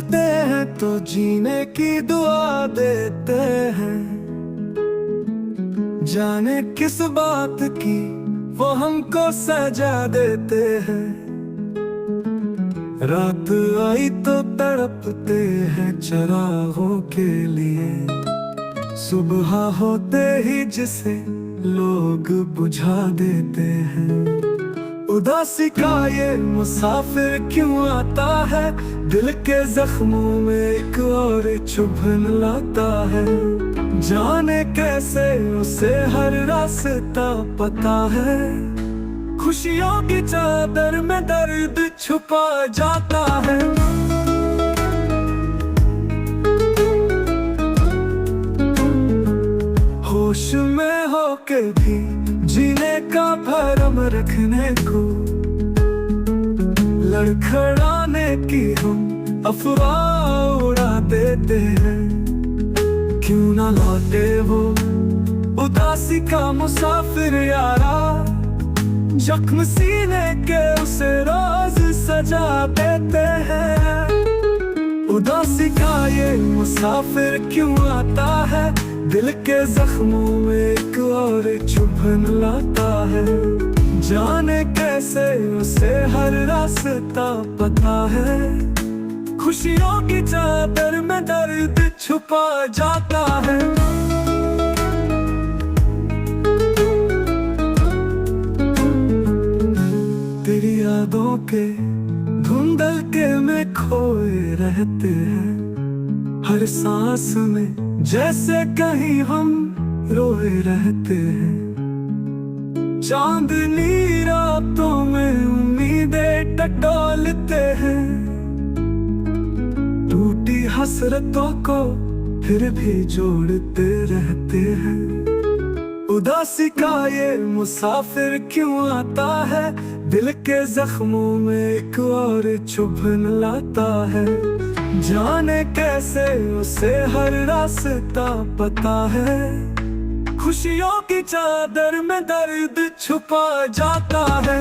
मिलते हैं तो जीने की दुआ देते हैं। जाने किस बात की वो हमको सजा देते हैं। रात आई तो तड़पते हैं चरागों के लिए, सुबह होते ही जिसे लोग बुझा देते हैं। उदासी का ये मुसाफिर क्यों आता है, दिल के जख्मों में एक और चुभन लाता है। जाने कैसे उसे हर रास्ता पता है, खुशियों की चादर में दर्द छुपा जाता है। होश में होके भी जीने का भरम रखने को, लड़खड़ाने की हम अफवाह उड़ा देते हैं। क्यों ना लौटे वो उदासी का मुसाफिर यारा, जख्म सीने के उसे रोज सजा देते हैं। उदासी का ये मुसाफिर क्यों आता है, दिल के जख्मों में एक और चुभन लाता है। जाने कैसे उसे हर रास्ता पता है, खुशियों की चादर में दर्द छुपा जाता है। तेरी यादों के धुंधलके में खोए रहते हैं, हर सांस में जैसे कहीं हम रोए रहते हैं। चांदनी रातों में उम्मीदें टटोलते हैं, टूटी हसरतों को फिर भी जोड़ते रहते हैं। उदासी का ये मुसाफिर क्यों आता है, दिल के जख्मों में एक और चुभन लाता है। जाने कैसे उसे हर रास्ता पता है, खुशियों की चादर में दर्द छुपा जाता है।